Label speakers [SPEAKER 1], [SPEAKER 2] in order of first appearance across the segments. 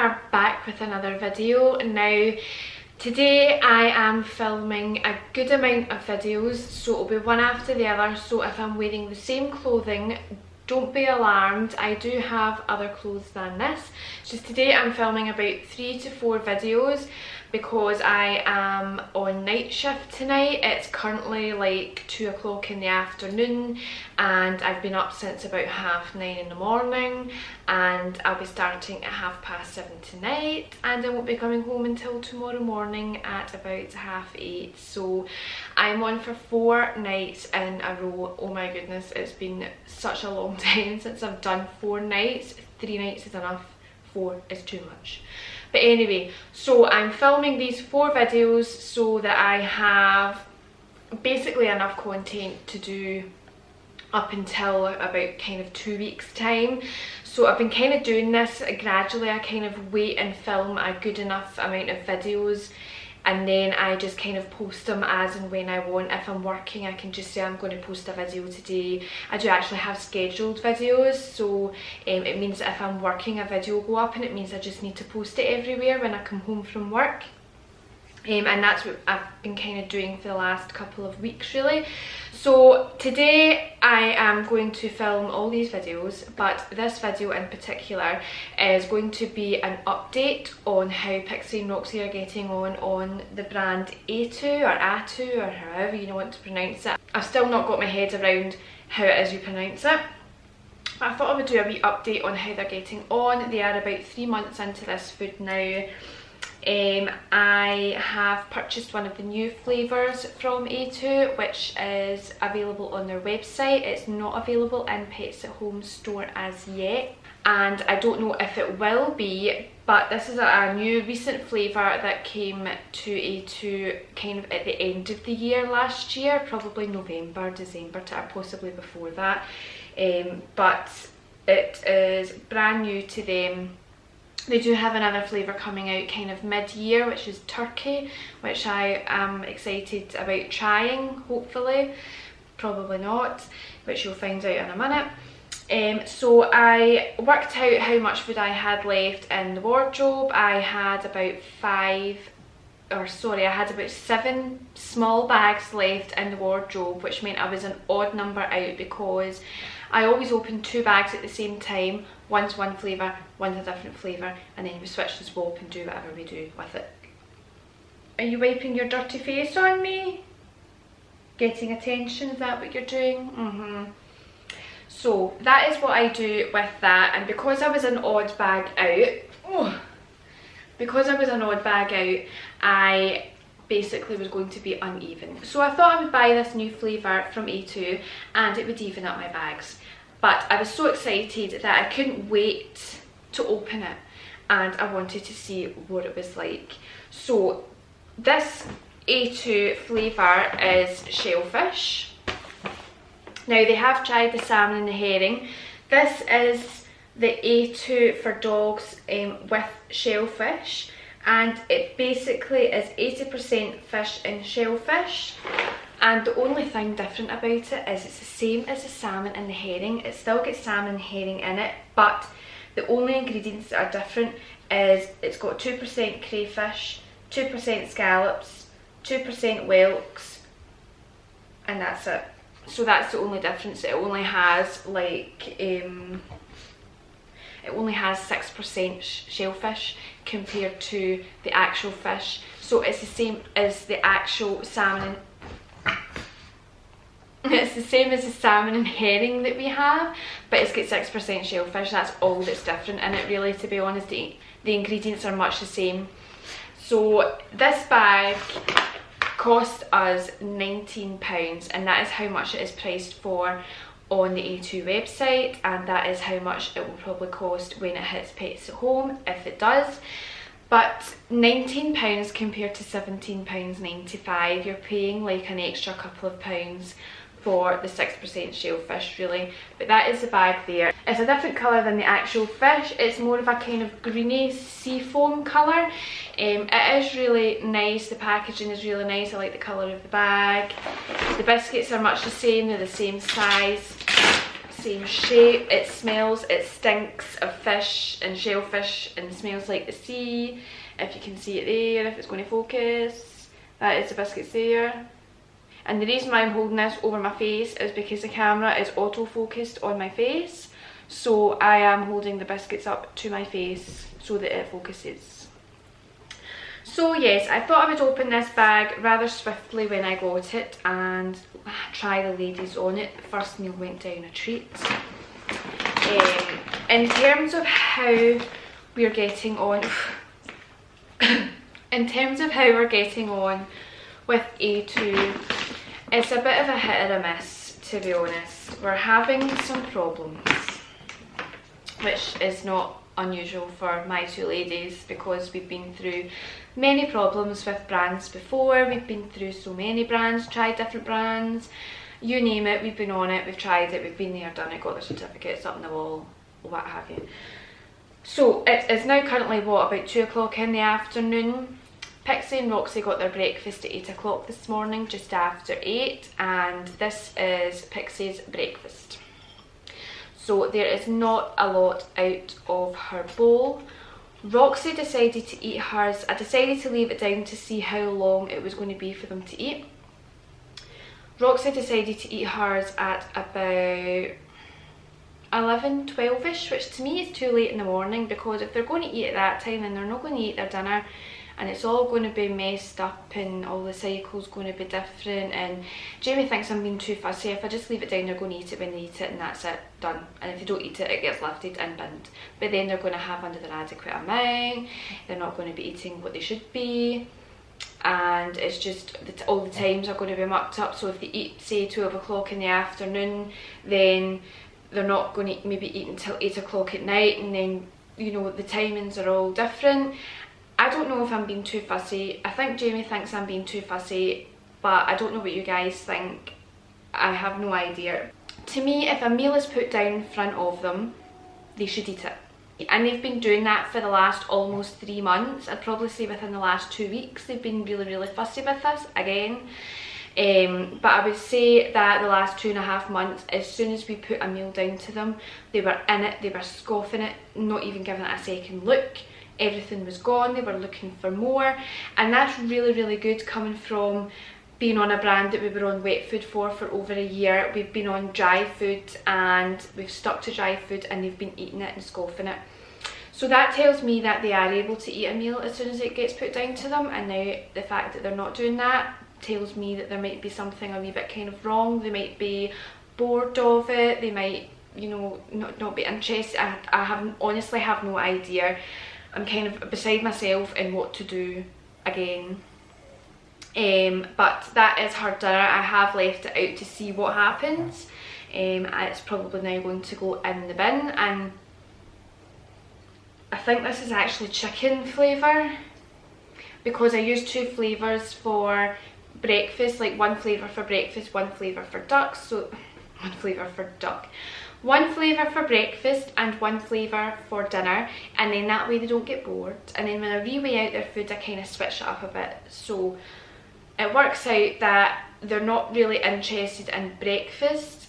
[SPEAKER 1] are back with another video. Now today I am filming a good amount of videos, so it'll be one after the other. So if I'm wearing the same clothing, don't be alarmed, I do have other clothes than this. Just today I'm filming about 3 to 4 videos because I am on night shift tonight. It's currently like 2 o'clock in the afternoon and I've been up since about 9:30 in the morning, and I'll be starting at 7:30 tonight, and I won't be coming home until tomorrow morning at about 8:30. So I'm on for 4 nights in a row. Oh my goodness, it's been such a long time since I've done 4 nights. 3 nights is enough, 4 is too much. But anyway, so I'm filming these 4 videos so that I have basically enough content to do up until about kind of 2 weeks time. So I've been kind of doing this gradually. I kind of wait and film a good enough amount of videos, and then I just kind of post them as and when I want. If I'm working, I can just say I'm going to post a video today. I do actually have scheduled videos, so it means that if I'm working, a video will go up, and it means I just need to post it everywhere when I come home from work. And that's what I've been kind of doing for the last couple of weeks really. So today I am going to film all these videos, but this video in particular is going to be an update on how Pixie and Roxy are getting on the brand AATU or AATU or however you want to pronounce it. I've still not got my head around how it is you pronounce it. I thought I would do a wee update on how they're getting on. They are about 3 months into this food now. I have purchased one of the new flavours from AATU, which is available on their website. It's not available in Pets at Home store as yet, and I don't know if it will be, but this is a new recent flavour that came to AATU kind of at the end of the year last year, probably November, December, possibly before that, but it is brand new to them. They do have another flavour coming out kind of mid-year, which is turkey, which I am excited about trying, hopefully. Probably not, which you'll find out in a minute. So I worked out how much food I had left in the wardrobe. I had about 7 small bags left in the wardrobe, which meant I was an odd number out because I always open 2 bags at the same time. One's one flavour, one's a different flavour, and then we switch the swap and do whatever we do with it. Are you wiping your dirty face on me? Getting attention, is that what you're doing? So that is what I do with that, and because I was an odd bag out, I basically was going to be uneven. So I thought I would buy this new flavour from AATU and it would even up my bags. But I was so excited that I couldn't wait to open it, and I wanted to see what it was like. So this AATU flavour is shellfish. Now they have tried the salmon and the herring. This is the AATU for dogs with shellfish, and it basically is 80% fish and shellfish. And the only thing different about it is it's the same as the salmon and the herring. It still gets salmon and herring in it, but the only ingredients that are different is it's got 2% crayfish, 2% scallops, 2% whelks, and that's it. So that's the only difference. It only has like it only has 6% shellfish compared to the actual fish. So it's the same as the actual salmon. It's the same as the salmon and herring that we have, but it's got 6% shellfish. That's all that's different in it really, to be honest. The ingredients are much the same. So this bag cost us £19, and that is how much it is priced for on the AATU website, and that is how much it will probably cost when it hits Pets at Home, if it does. But £19 compared to £17.95, you're paying like an extra couple of pounds for the 6% shellfish really. But that is the bag there. It's a different colour than the actual fish. It's more of a kind of greeny seafoam colour. It is really nice. The packaging is really nice. I like the colour of the bag. The biscuits are much the same. They're the same size. same shape. It smells, it stinks of fish and shellfish and smells like the sea. If you can see it there, if it's going to focus, that is the biscuits there. And the reason why I'm holding this over my face is because the camera is auto-focused on my face. So I am holding the biscuits up to my face so that it focuses. So yes, I thought I would open this bag rather swiftly when I got it and try the ladies on it. The first meal went down a treat. In terms of how we're getting on, in terms of how we're getting on with AATU, it's a bit of a hit or a miss, to be honest. We're having some problems, which is not unusual for my two ladies because we've been through many problems with brands before. We've been through so many brands, tried different brands, you name it, we've been on it, we've tried it, we've been there, done it, got the certificates up on the wall, what have you. So it's now currently what, about 2 o'clock in the afternoon. Pixie and Roxy got their breakfast at 8 o'clock this morning, just after 8, and this is Pixie's breakfast. So there is not a lot out of her bowl. Roxy decided to eat hers. I decided to leave it down to see how long it was going to be for them to eat. Roxy decided to eat hers at about 11, 12ish, which to me is too late in the morning, because if they're going to eat at that time then they're not going to eat their dinner and it's all going to be messed up and all the cycle's going to be different. And Jamie thinks I'm being too fussy. If I just leave it down, they're going to eat it when they eat it and that's it, done. And if they don't eat it, it gets lifted and binned. But then they're going to have under their adequate amount, they're not going to be eating what they should be, and it's just all the times are going to be mucked up. So if they eat, say, 12 o'clock in the afternoon, then they're not going to maybe eat until 8 o'clock at night, and then, you know, the timings are all different. I don't know if I'm being too fussy. I think Jamie thinks I'm being too fussy, but I don't know what you guys think. I have no idea. To me, if a meal is put down in front of them, they should eat it. And they've been doing that for the last almost 3 months. I'd probably say within the last 2 weeks they've been really fussy with us again. But I would say that the last 2.5 months, as soon as we put a meal down to them, they were in it, they were scoffing it, not even giving it a second look. Everything was gone, they were looking for more, and that's really good coming from being on a brand that we were on wet food for over a year. We've been on dry food and we've stuck to dry food and they've been eating it and scoffing it. So that tells me that they are able to eat a meal as soon as it gets put down to them, and now the fact that they're not doing that tells me that there might be something a wee bit kind of wrong. They might be bored of it, they might, you know, not be interested. I honestly have no idea. I'm kind of beside myself in what to do again. But that is her dinner. I have left it out to see what happens. It's probably now going to go in the bin, and I think this is actually chicken flavour, because I used 2 flavours for breakfast, like 1 flavour for breakfast, 1 flavour for duck, so 1 flavour for duck. 1 flavour for breakfast and 1 flavour for dinner, and then that way they don't get bored. And then when I reweigh out their food, I kind of switch it up a bit. So it works out that they're not really interested in breakfast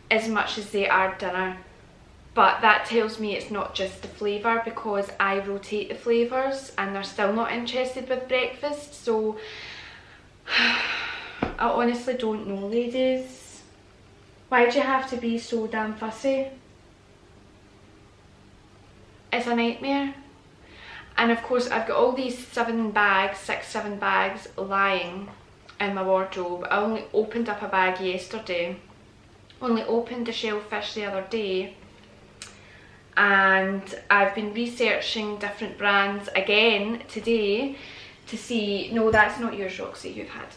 [SPEAKER 1] as much as they are dinner. But that tells me it's not just the flavour, because I rotate the flavours and they're still not interested with breakfast. So I honestly don't know, ladies. Why do you have to be so damn fussy? It's a nightmare. And of course I've got all these 7 bags lying in my wardrobe. I only opened up a bag yesterday, only opened the shellfish the other day, and I've been researching different brands again today to see, no, that's not yours, Roxy, you've had.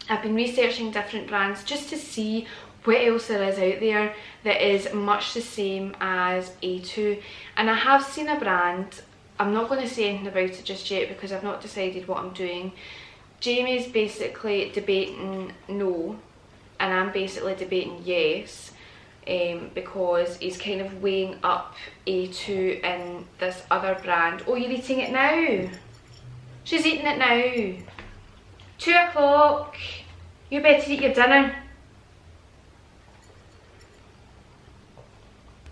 [SPEAKER 1] I've been researching different brands just to see what else there is out there that is much the same as AATU. And I have seen a brand, I'm not going to say anything about it just yet because I've not decided what I'm doing. Jamie's basically debating no, and I'm basically debating yes, because he's kind of weighing up AATU and this other brand. Oh, you're eating it now? She's eating it now. 2 o'clock. You better eat your dinner.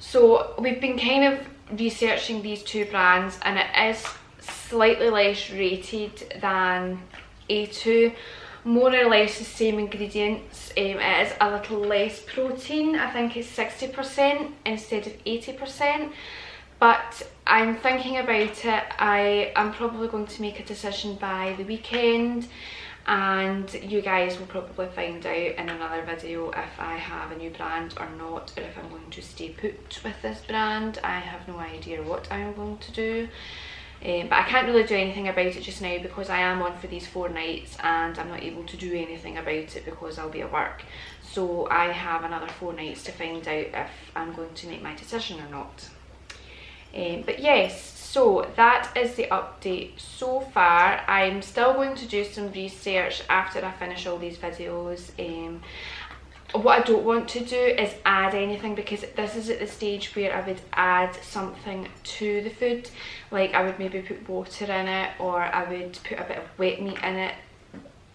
[SPEAKER 1] So we've been kind of researching these two brands, and it is slightly less rated than AATU. More or less the same ingredients. It is a little less protein. I think it's 60% instead of 80%. But I'm thinking about it. I am probably going to make a decision by the weekend, and you guys will probably find out in another video if I have a new brand or not, or if I'm going to stay put with this brand. I have no idea what I'm going to do. But I can't really do anything about it just now because I am on for these 4 nights and I'm not able to do anything about it because I'll be at work. So I have another 4 nights to find out if I'm going to make my decision or not. But yes, so that is the update so far. I'm still going to do some research after I finish all these videos. What I don't want to do is add anything, because this is at the stage where I would add something to the food. Like I would maybe put water in it, or I would put a bit of wet meat in it,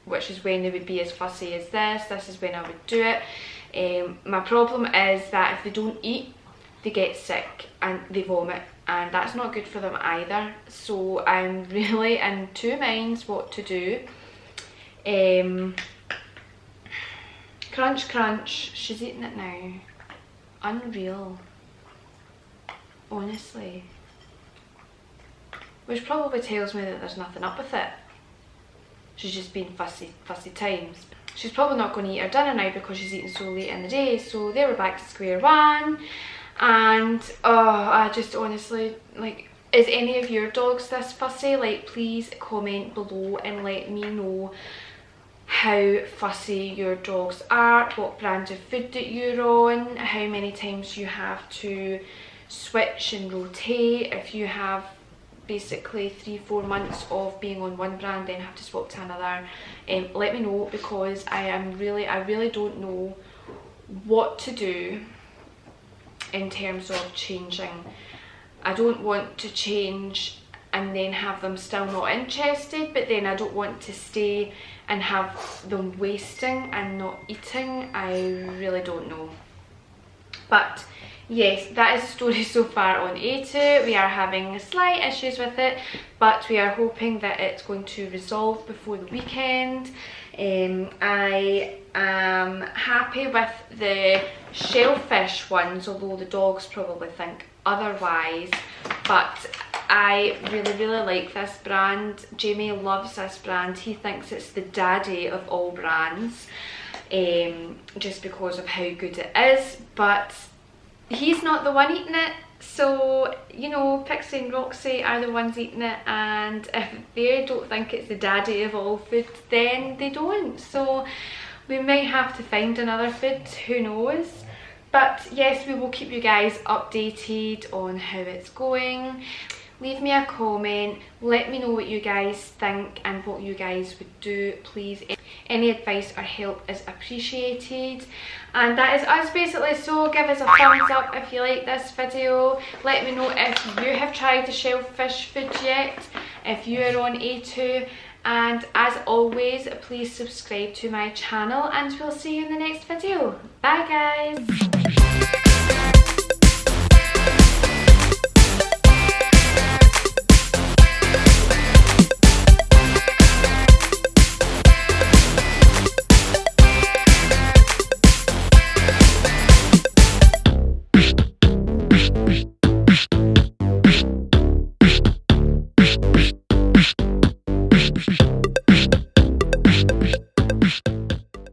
[SPEAKER 1] which is when they would be as fussy as this. This is when I would do it. My problem is that if they don't eat, they get sick and they vomit, and that's not good for them either. So I'm really in 2 minds what to do. Crunch crunch, she's eating it now. Unreal, honestly. Which probably tells me that there's nothing up with it. She's just been fussy times. She's probably not going to eat her dinner now because she's eating so late in the day. So there we're back to square one. And I just honestly, like, is any of your dogs this fussy? Like, please comment below and let me know how fussy your dogs are, what brand of food that you're on, how many times you have to switch and rotate, if you have basically 3-4 months of being on one brand then have to swap to another. Let me know, because I really don't know what to do in terms of changing. I don't want to change and then have them still not interested, but then I don't want to stay and have them wasting and not eating. I really don't know. But yes, that is the story so far on AATU. We are having slight issues with it, but we are hoping that it's going to resolve before the weekend. I am happy with the shellfish ones, although the dogs probably think otherwise. But I really like this brand. Jamie loves this brand. He thinks it's the daddy of all brands, just because of how good it is. But he's not the one eating it, so you know, Pixie and Roxy are the ones eating it, and if they don't think it's the daddy of all food, then they don't. So we might have to find another food, who knows. But yes, we will keep you guys updated on how it's going. Leave me a comment, let me know what you guys think and what you guys would do, please. Any advice or help is appreciated. And that is us basically, so give us a thumbs up if you like this video. Let me know if you have tried the shellfish food yet, if you are on AATU. And as always, please subscribe to my channel, and we'll see you in the next video. Bye guys!